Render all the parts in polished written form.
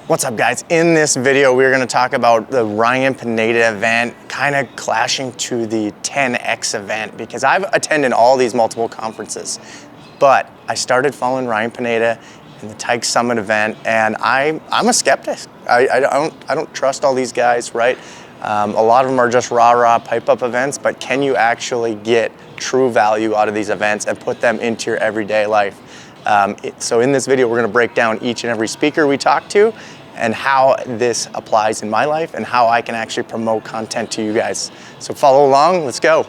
What's up, guys? In this video, we're gonna talk about the Ryan Pineda event, kind of clashing to the 10X event, because I've attended all these multiple conferences, but I started following Ryan Pineda in the Tykes Summit event, and I'm a skeptic. I don't trust all these guys, right? A lot of them are just rah-rah pipe-up events, but can you actually get true value out of these events and put them into your everyday life? So in this video, we're gonna break down each and every speaker we talk to and how this applies in my life and how I can actually promote content to you guys. So follow along, let's go.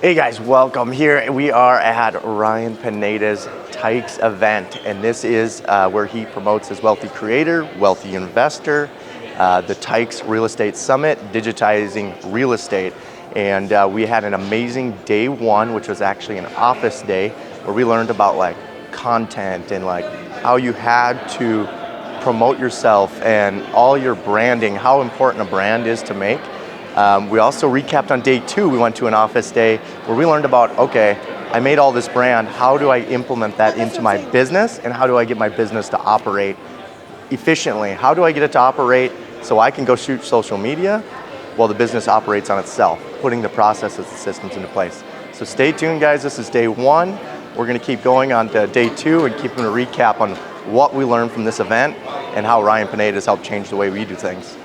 Hey guys, welcome. Here we are at Ryan Pineda's Tykes event, and this is where he promotes his wealthy creator, wealthy investor, the Tykes Real Estate Summit, digitizing real estate. And we had an amazing day one, which was actually an office day, where we learned about like content and like how you had to promote yourself and all your branding, how important a brand is to make. We also recapped on day two. We went to an office day where we learned about, okay, I made all this brand, how do I implement that into my business, and how do I get my business to operate efficiently? How do I get it to operate so I can go shoot social media while the business operates on itself, putting the processes and systems into place. So stay tuned, guys. This is day one. We're gonna keep going on to day two and keep a recap on what we learned from this event and how Ryan Pineda has helped change the way we do things.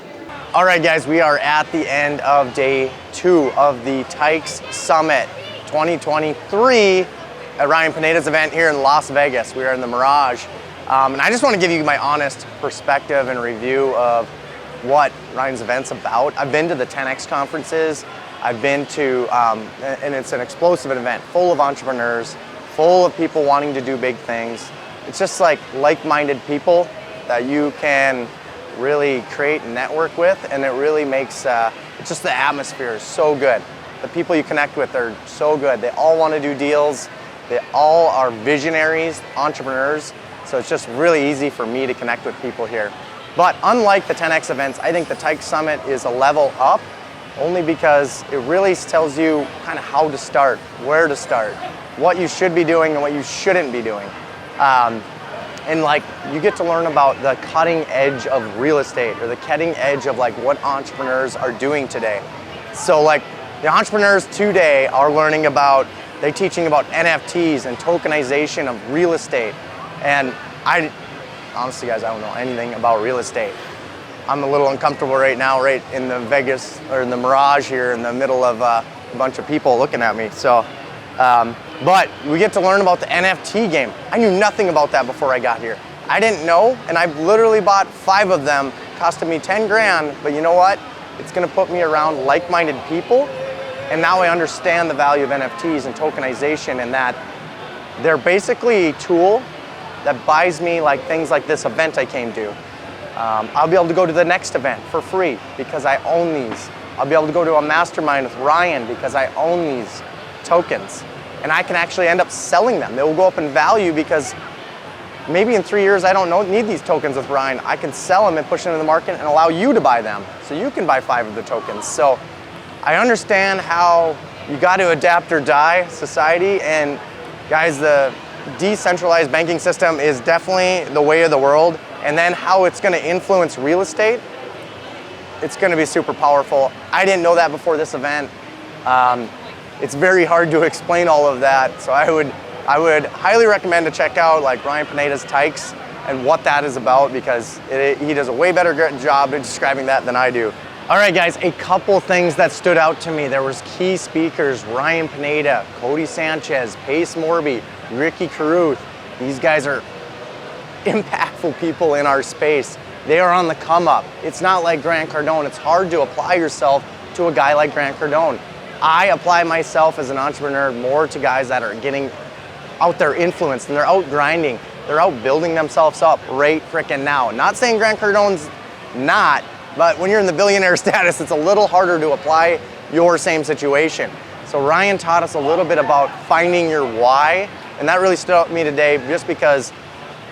All right, guys, we are at the end of day two of the Tykes Summit 2023 at Ryan Pineda's event here in Las Vegas. We are in the Mirage. And I just want to give you my honest perspective and review of what Ryan's event's about. I've been to the 10X conferences. I've been to, and it's an explosive event full of entrepreneurs, full of people wanting to do big things. It's just like-minded people that you can really create and network with, and it really makes, it's just the atmosphere is so good. The people you connect with are so good. They all want to do deals. They all are visionaries, entrepreneurs, so it's just really easy for me to connect with people here. But unlike the 10X events, I think the Tykes Summit is a level up, only because it really tells you kind of how to start, where to start, what you should be doing and what you shouldn't be doing. And like you get to learn about the cutting edge of real estate, or the cutting edge of like what entrepreneurs are doing today. So like the entrepreneurs today are learning about, they're teaching about NFTs and tokenization of real estate. And honestly, guys, I don't know anything about real estate. I'm a little uncomfortable right now, right in the Vegas, or in the Mirage here in the middle of a bunch of people looking at me. So, but we get to learn about the NFT game. I knew nothing about that before I got here. I didn't know, and I've literally bought 5 of them, costing me 10 grand, but you know what? It's gonna put me around like-minded people, and now I understand the value of NFTs and tokenization, and that they're basically a tool that buys me like things like this event I came to. I'll be able to go to the next event for free because I own these. I'll be able to go to a mastermind with Ryan because I own these tokens. And I can actually end up selling them. They will go up in value because maybe in 3 years I don't need these tokens with Ryan. I can sell them and push them into the market and allow you to buy them. So you can buy 5 of the tokens. So I understand how you got to adapt or die society. And guys, the decentralized banking system is definitely the way of the world. And then how it's gonna influence real estate, it's gonna be super powerful. I didn't know that before this event. It's very hard to explain all of that. So I would highly recommend to check out like Ryan Pineda's Tykes and what that is about, because he does a way better job of describing that than I do. All right, guys, a couple things that stood out to me. There was key speakers, Ryan Pineda, Cody Sanchez, Pace Morby, Ricky Carruth. These guys are impactful people in our space. They are on the come up. It's not like Grant Cardone. It's hard to apply yourself to a guy like Grant Cardone. I apply myself as an entrepreneur more to guys that are getting out there influenced, and they're out grinding. They're out building themselves up right frickin' now. Not saying Grant Cardone's not, but when you're in the billionaire status, it's a little harder to apply your same situation. So Ryan taught us a little bit about finding your why, and that really stood out to me today, just because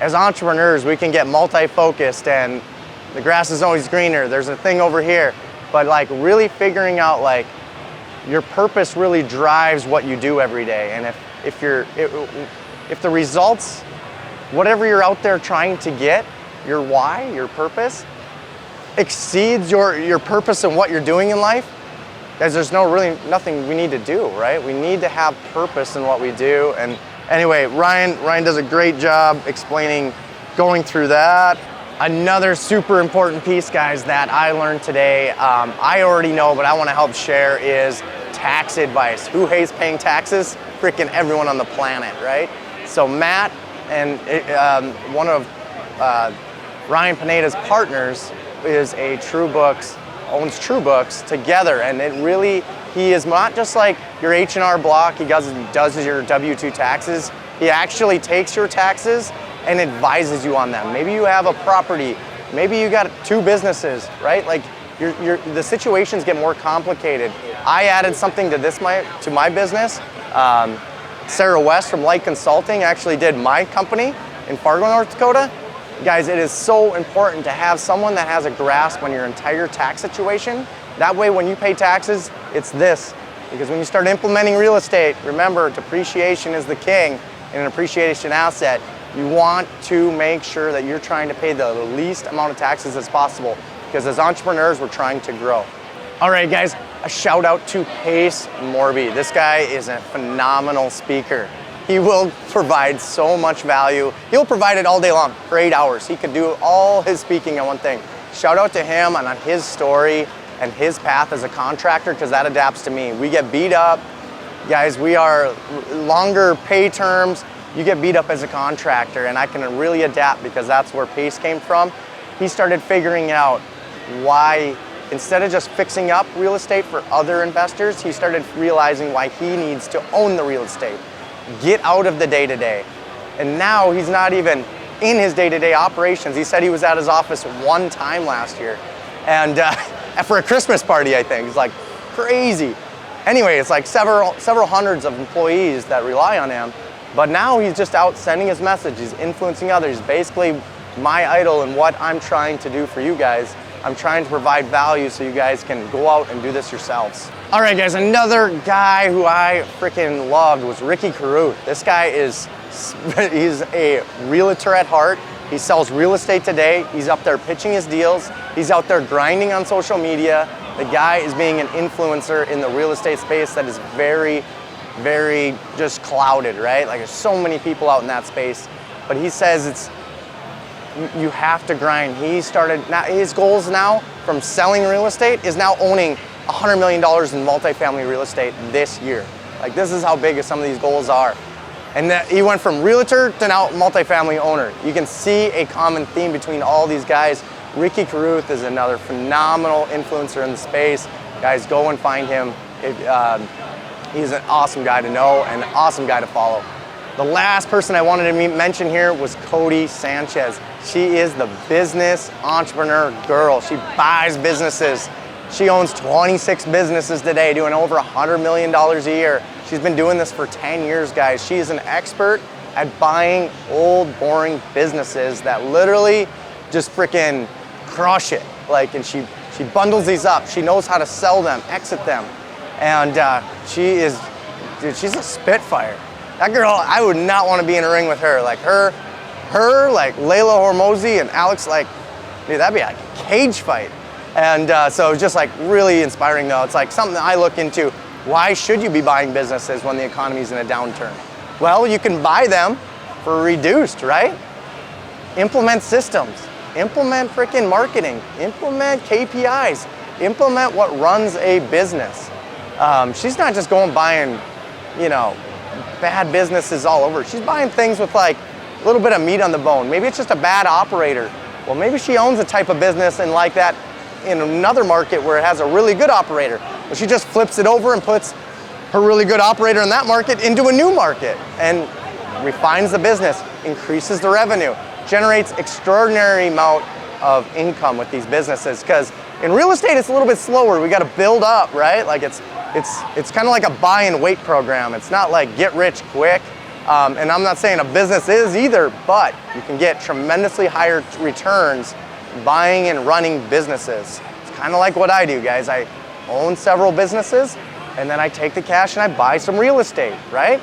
as entrepreneurs, we can get multi-focused and the grass is always greener, there's a thing over here. But like really figuring out like your purpose really drives what you do every day. And if the results, whatever you're out there trying to get, your why, your purpose, exceeds your purpose and what you're doing in life, guys, there's nothing we need to do, right? We need to have purpose in what we do. And anyway, Ryan does a great job explaining, going through that. Another super important piece, guys, that I learned today, I already know, but I want to help share, is tax advice. Who hates paying taxes? Freaking everyone on the planet, right? So Matt and one of Ryan Pineda's partners is owns True Books together, and he is not just like your H&R Block. He does your W-2 taxes. He actually takes your taxes and advises you on them. Maybe you have a property, maybe you got 2 businesses, right? Like the situations get more complicated. I added something to my business. Sarah West from Light Consulting actually did my company in Fargo, North Dakota. Guys, it is so important to have someone that has a grasp on your entire tax situation. That way, when you pay taxes, it's this. Because when you start implementing real estate, remember, depreciation is the king in an appreciation asset. You want to make sure that you're trying to pay the least amount of taxes as possible, because as entrepreneurs, we're trying to grow. All right, guys, a shout out to Pace Morby. This guy is a phenomenal speaker. He will provide so much value. He'll provide it all day long for 8 hours. He could do all his speaking on one thing. Shout out to him and on his story and his path as a contractor, because that adapts to me. We get beat up. Guys, we are longer pay terms. You get beat up as a contractor, and I can really adapt because that's where Pace came from. He started figuring out why, instead of just fixing up real estate for other investors, he started realizing why he needs to own the real estate. Get out of the day-to-day. And now he's not even in his day-to-day operations. He said he was at his office one time last year, and for a Christmas party, I think. It's like crazy. Anyway, it's like several hundreds of employees that rely on him. But now he's just out sending his message. He's influencing others. Basically, my idol and what I'm trying to do for you guys. I'm trying to provide value so you guys can go out and do this yourselves. All right, guys, another guy who I freaking loved was Ricky Carruth. This guy he's a realtor at heart. He sells real estate today. He's up there pitching his deals. He's out there grinding on social media. The guy is being an influencer in the real estate space that is very, very just clouded, right? Like there's so many people out in that space. But he says you have to grind. His goals now from selling real estate is now owning $100 million in multifamily real estate this year. Like this is how big some of these goals are. And he went from realtor to now multifamily owner. You can see a common theme between all these guys. Ricky Carruth is another phenomenal influencer in the space. Guys, go and find him. He's an awesome guy to know and an awesome guy to follow. The last person I wanted to mention here was Cody Sanchez. She is the business entrepreneur girl. She buys businesses. She owns 26 businesses today, doing over $100 million a year. She's been doing this for 10 years, guys. She is an expert at buying old, boring businesses that literally just freaking crush it. And she bundles these up. She knows how to sell them, exit them. And she's a spitfire. That girl, I would not want to be in a ring with her. Like her, like Layla Hormozi and Alex, dude, that'd be like a cage fight. And so it's just like really inspiring though. It's like something that I look into. Why should you be buying businesses when the economy's in a downturn? Well, you can buy them for reduced, right? Implement systems, implement freaking marketing, implement KPIs, implement what runs a business. She's not just going buying, bad businesses all over. She's buying things with like a little bit of meat on the bone. Maybe it's just a bad operator. Well, maybe she owns a type of business and like that in another market where it has a really good operator. Well, she just flips it over and puts her really good operator in that market into a new market and refines the business, increases the revenue, generates extraordinary amount of income with these businesses. Because in real estate, it's a little bit slower. We got to build up, right? Like it's kind of like a buy and wait program. It's not like get rich quick. And I'm not saying a business is either, but you can get tremendously higher returns buying and running businesses. It's kind of like what I do, guys. I own several businesses, and then I take the cash and I buy some real estate, right?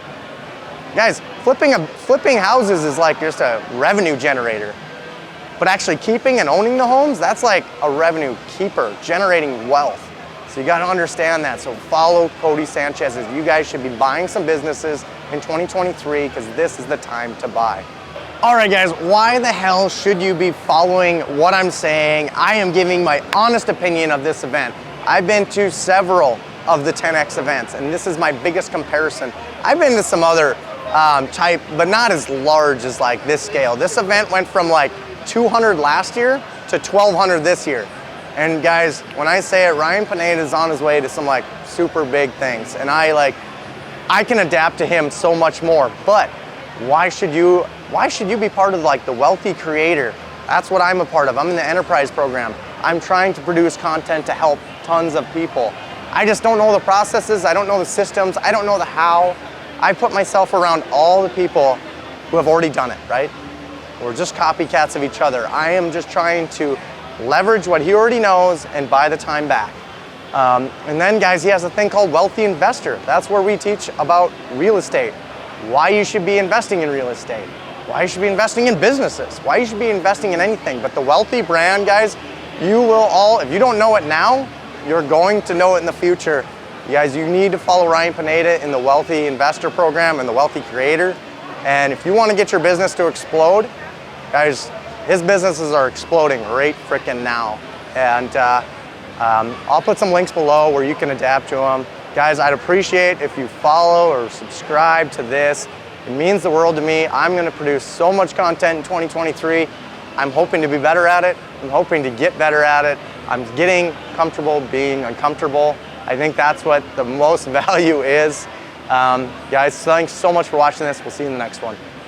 Guys, flipping houses is like just a revenue generator. But actually keeping and owning the homes, that's like a revenue keeper, generating wealth. So you got to understand that. So follow Cody Sanchez, as you guys should be buying some businesses in 2023 because this is the time to buy. All right, guys, why the hell should you be following what I'm saying? I am giving my honest opinion of this event. I've been to several of the 10X events, and this is my biggest comparison. I've been to some other type, but not as large as like this scale. This event went from like 200 last year to 1,200 this year. And guys, when I say it, Ryan Pineda is on his way to some like super big things. And I can adapt to him so much more. But why should you be part of like the wealthy creator? That's what I'm a part of. I'm in the enterprise program. I'm trying to produce content to help tons of people. I just don't know the processes. I don't know the systems. I don't know the how. I put myself around all the people who have already done it, right? We're just copycats of each other. I am just trying to leverage what he already knows and buy the time back. And then guys, he has a thing called Wealthy Investor. That's where we teach about real estate, why you should be investing in real estate, why you should be investing in businesses, why you should be investing in anything. But the Wealthy brand, guys, you will all, if you don't know it now, you're going to know it in the future. You guys, you need to follow Ryan Pineda in the Wealthy Investor program and the Wealthy Creator. And if you want to get your business to explode, guys, his businesses are exploding right frickin' now. And I'll put some links below where you can adapt to them. Guys, I'd appreciate if you follow or subscribe to this. It means the world to me. I'm gonna produce so much content in 2023. I'm hoping to be better at it. I'm hoping to get better at it. I'm getting comfortable being uncomfortable. I think that's what the most value is. Guys, thanks so much for watching this. We'll see you in the next one.